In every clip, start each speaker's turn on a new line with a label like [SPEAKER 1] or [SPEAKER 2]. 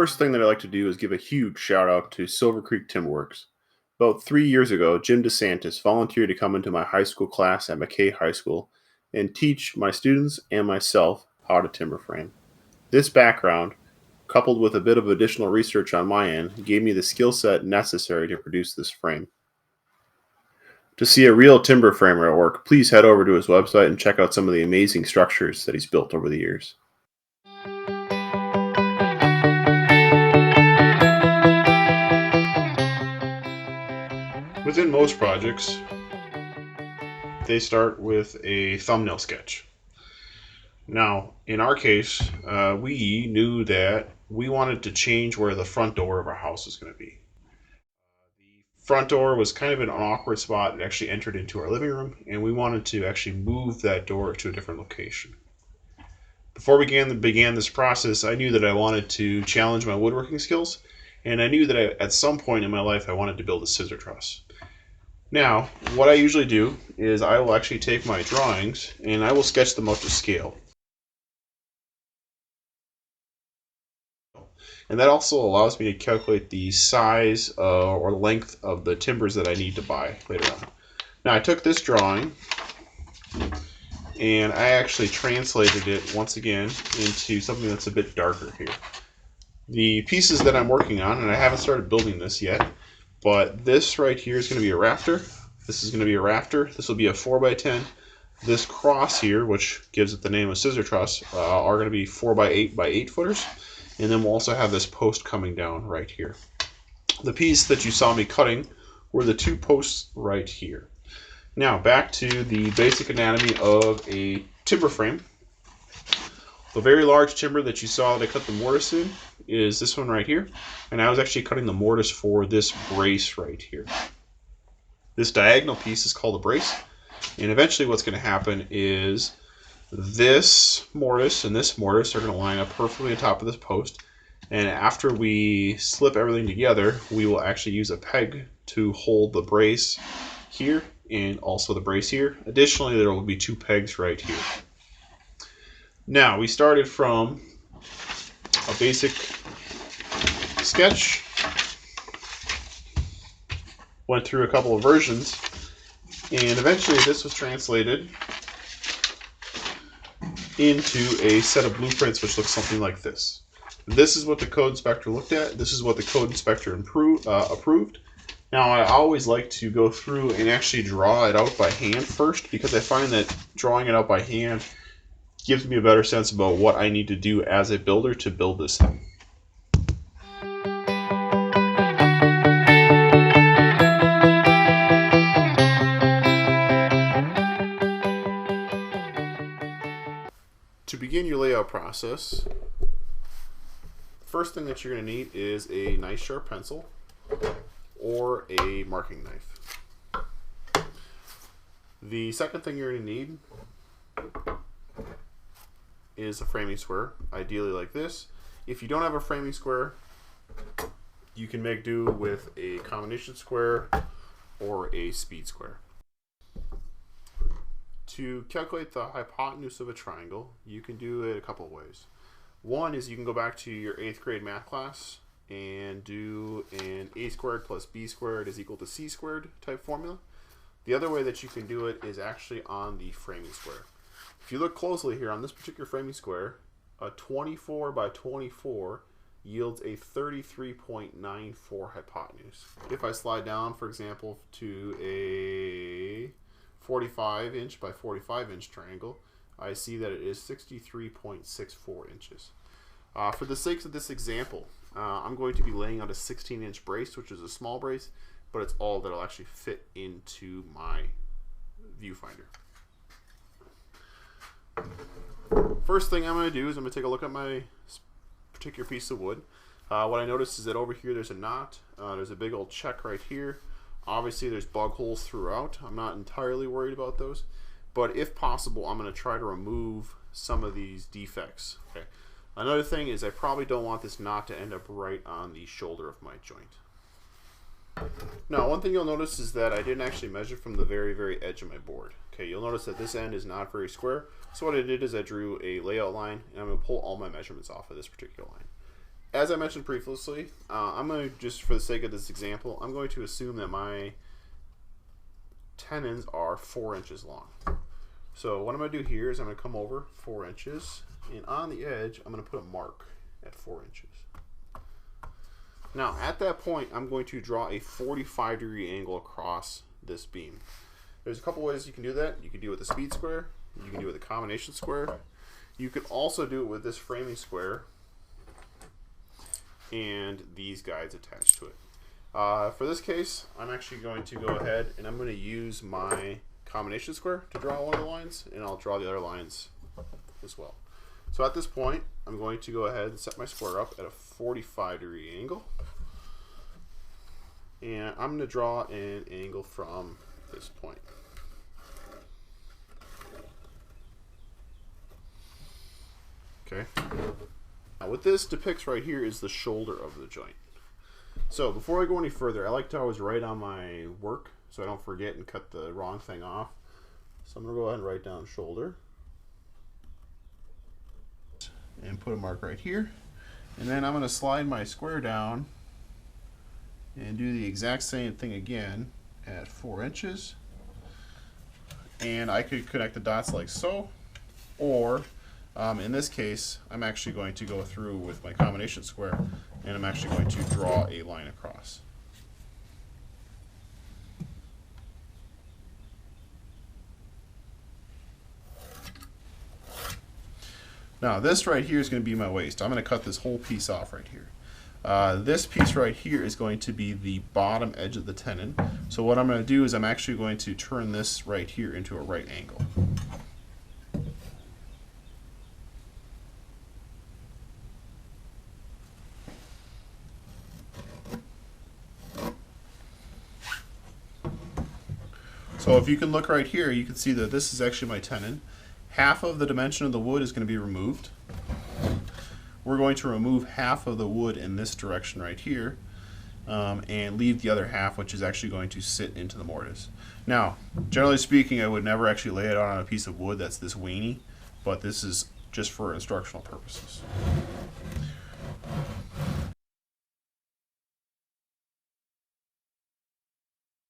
[SPEAKER 1] first thing that I like to do is give a huge shout out to Silver Creek Timberworks. About 3 years ago, Jim DeSantis volunteered to come into my high school class at McKay High School and teach my students and myself how to timber frame. This background, coupled with a bit of additional research on my end, gave me the skill set necessary to produce this frame. To see a real timber framer at work, please head over to his website and check out some of the amazing structures that he's built over the years. Within most projects, they start with a thumbnail sketch. Now, in our case, we knew that we wanted to change where the front door of our house was going to be. The front door was kind of in an awkward spot. It actually entered into our living room, and we wanted to actually move that door to a different location. Before we began this process, I knew that I wanted to challenge my woodworking skills, and I knew that at some point in my life I wanted to build a scissor truss. Now, what I usually do is I will actually take my drawings and I will sketch them out to scale. And that also allows me to calculate the size or length of the timbers that I need to buy later on. Now, I took this drawing and I actually translated it once again into something that's a bit darker here. The pieces that I'm working on, and I haven't started building this yet, but this right here is going to be a rafter. This is going to be a rafter. This will be a 4x10. This cross here, which gives it the name of scissor truss, are going to be 4x8 by 8 footers. And then we'll also have this post coming down right here. The piece that you saw me cutting were the two posts right here. Now back to the basic anatomy of a timber frame. The very large timber that you saw that I cut the mortise in is this one right here. And I was actually cutting the mortise for this brace right here. This diagonal piece is called a brace. And eventually what's going to happen is this mortise and this mortise are going to line up perfectly on top of this post. And after we slip everything together, we will actually use a peg to hold the brace here and also the brace here. Additionally, there will be two pegs right here. Now, we started from a basic sketch, went through a couple of versions, and eventually this was translated into a set of blueprints which looks something like this. This is what the code inspector looked at. This is what the code inspector approved. Now, I always like to go through and actually draw it out by hand first, because I find that drawing it out by hand gives me a better sense about what I need to do as a builder to build this thing. To begin your layout process, the first thing that you're going to need is a nice sharp pencil or a marking knife. The second thing you're going to need is a framing square, ideally like this. If you don't have a framing square, you can make do with a combination square or a speed square. To calculate the hypotenuse of a triangle, you can do it a couple of ways. One is you can go back to your 8th grade math class and do an a squared plus b squared is equal to c squared type formula. The other way that you can do it is actually on the framing square. If you look closely here on this particular framing square, a 24 by 24 yields a 33.94 hypotenuse. If I slide down, for example, to a 45 inch by 45 inch triangle, I see that it is 63.64 inches. For the sake of this example, I'm going to be laying out a 16-inch brace, which is a small brace, but it's all that will actually fit into my viewfinder. First thing I'm going to do is I'm going to take a look at my particular piece of wood. What I noticed is that over here there's a knot. There's a big old check right here. Obviously there's bug holes throughout. I'm not entirely worried about those, but if possible I'm going to try to remove some of these defects. Okay. Another thing is I probably don't want this knot to end up right on the shoulder of my joint. Now, one thing you'll notice is that I didn't actually measure from the very edge of my board. Okay, you'll notice that this end is not very square. So what I did is I drew a layout line, and I'm going to pull all my measurements off of this particular line. as I mentioned previously, I'm going to, just for the sake of this example, I'm going to assume that my tenons are 4 inches long. So what I'm going to do here is I'm going to come over 4 inches, and on the edge I'm going to put a mark at 4 inches. Now at that point I'm going to draw a 45-degree angle across this beam. There's a couple ways you can do that. You can do it with a speed square, you can do it with a combination square, you could also do it with this framing square and these guides attached to it. For this case, I'm actually going to go ahead and I'm going to use my combination square to draw one of the lines, and I'll draw the other lines as well. So at this point, I'm going to go ahead and set my square up at a 45-degree angle, and I'm going to draw an angle from this point. Okay. Now what this depicts right here is the shoulder of the joint. So before I go any further, I like to always write on my work so I don't forget and cut the wrong thing off. So I'm going to go ahead and write down shoulder and put a mark right here. And then I'm going to slide my square down and do the exact same thing again at 4 inches. And I could connect the dots like so, or in this case, I'm actually going to go through with my combination square, and I'm actually going to draw a line across. Now this right here is going to be my waist. I'm going to cut this whole piece off right here. This piece right here is going to be the bottom edge of the tenon. So what I'm going to do is I'm actually going to turn this right here into a right angle. So if you can look right here, you can see that this is actually my tenon. Half of the dimension of the wood is going to be removed. We're going to remove half of the wood in this direction right here, and leave the other half, which is actually going to sit into the mortise. Now, generally speaking, I would never actually lay it out on a piece of wood that's this veiny, but this is just for instructional purposes.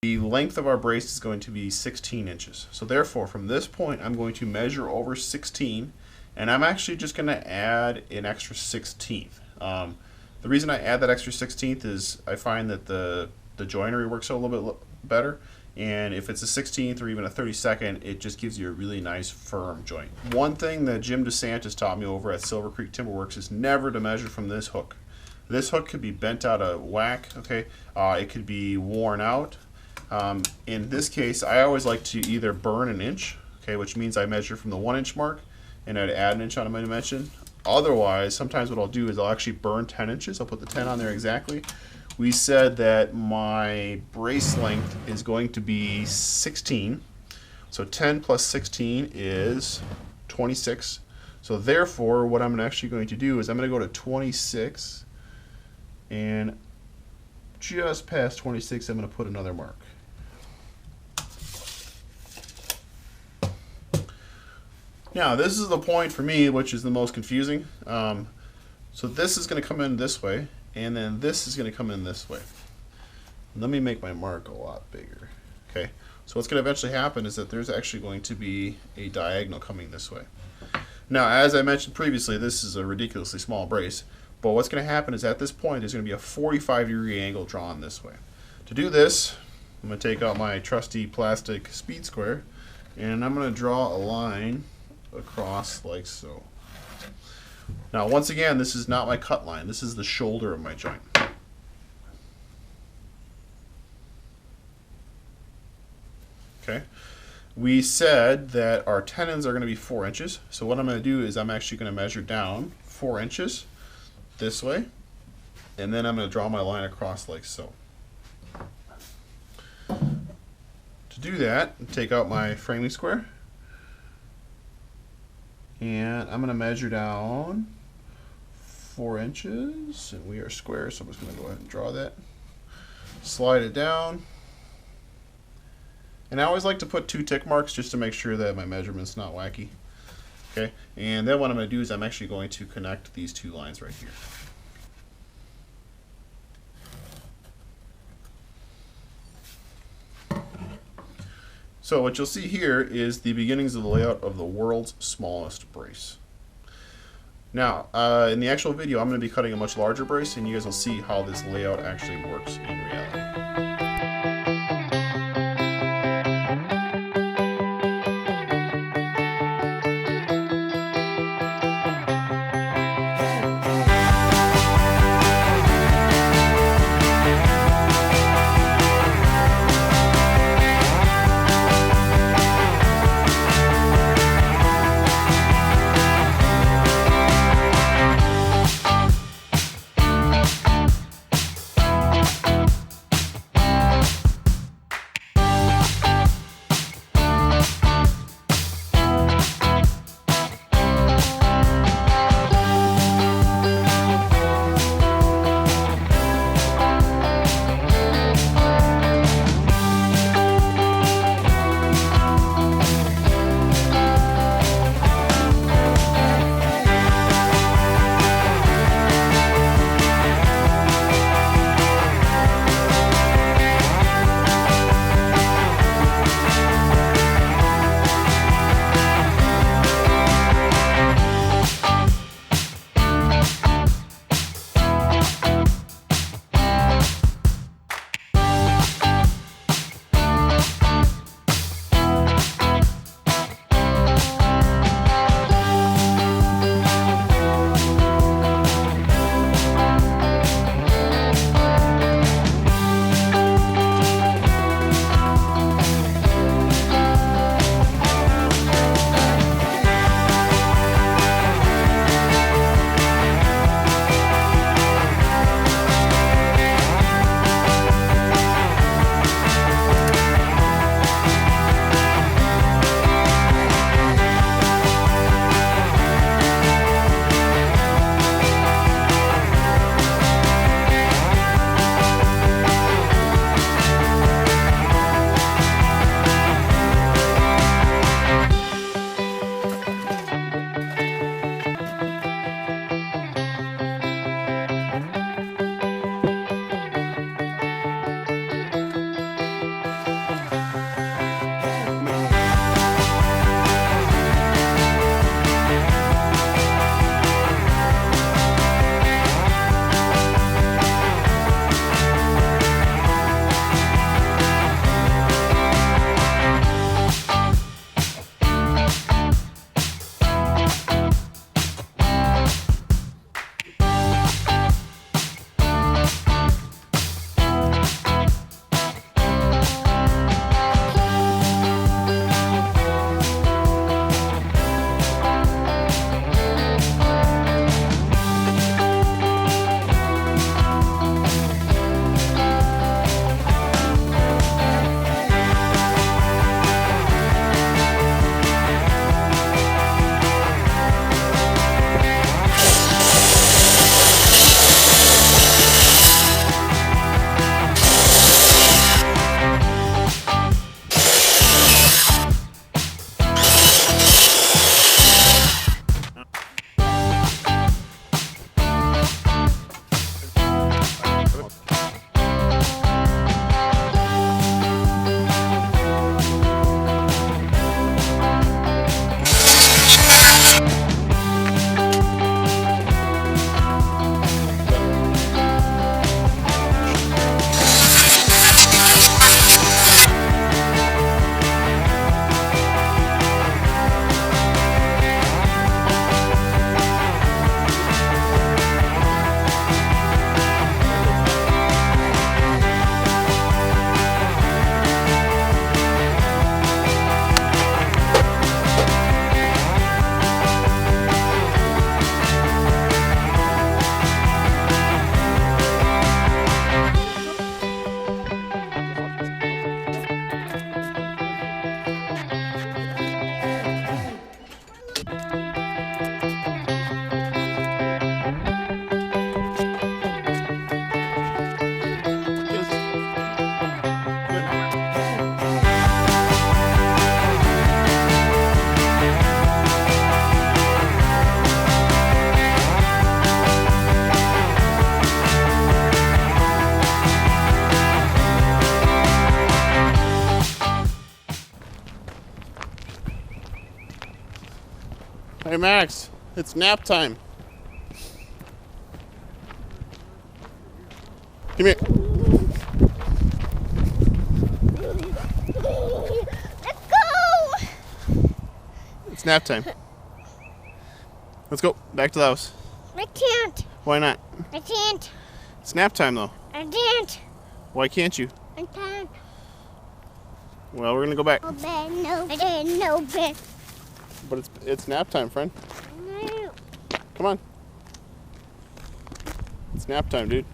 [SPEAKER 1] The length of our brace is going to be 16 inches. So therefore, from this point, I'm going to measure over 16, and I'm actually just going to add an extra 16th. The reason I add that extra 16th is I find that the joinery works a little bit better, and if it's a 16th or even a 32nd, it just gives you a really nice firm joint. One thing that Jim DeSantis taught me over at Silver Creek Timberworks is never to measure from this hook. This hook could be bent out of whack, okay? It could be worn out. In this case, I always like to either burn an inch, okay, which means I measure from the 1 inch mark and I'd add an inch on my dimension. Otherwise, sometimes what I'll do is I'll actually burn 10 inches. I'll put the 10 on there exactly. We said that my brace length is going to be 16. So 10 plus 16 is 26. So therefore, what I'm actually going to do is I'm going to go to 26, and just past 26, I'm going to put another mark. Now, this is the point for me, which is the most confusing. So this is going to come in this way, and then this is going to come in this way. Let me make my mark a lot bigger. Okay, so what's going to eventually happen is that there's actually going to be a diagonal coming this way. Now, as I mentioned previously, this is a ridiculously small brace, but what's going to happen is at this point there's going to be a 45-degree angle drawn this way. To do this, I'm going to take out my trusty plastic speed square, and I'm going to draw a line across like so. Now, once again, this is not my cut line. This is the shoulder of my joint. Okay. We said that our tenons are going to be 4 inches. So what I'm going to do is I'm actually going to measure down 4 inches this way, and then I'm going to draw my line across like so. To do that, take out my framing square, and I'm going to measure down 4 inches, and we are square, so I'm just going to go ahead and draw that. Slide it down, and I always like to put 2 tick marks just to make sure that my measurement's not wacky. Okay, and then what I'm going to do is I'm actually going to connect these 2 lines right here. So what you'll see here is the beginnings of the layout of the world's smallest brace. Now, in the actual video, I'm going to be cutting a much larger brace, and you guys will see how this layout actually works in reality. Max, it's nap time. Come here.
[SPEAKER 2] Let's go!
[SPEAKER 1] It's nap time. Let's go back to the house.
[SPEAKER 2] I can't.
[SPEAKER 1] Why not?
[SPEAKER 2] I can't.
[SPEAKER 1] It's nap time though.
[SPEAKER 2] I can't.
[SPEAKER 1] Why can't you?
[SPEAKER 2] I can't.
[SPEAKER 1] Well, we're gonna go back.
[SPEAKER 2] No bed, no bed, no bed.
[SPEAKER 1] But it's nap time, friend.
[SPEAKER 2] No.
[SPEAKER 1] Come on. It's nap time, dude.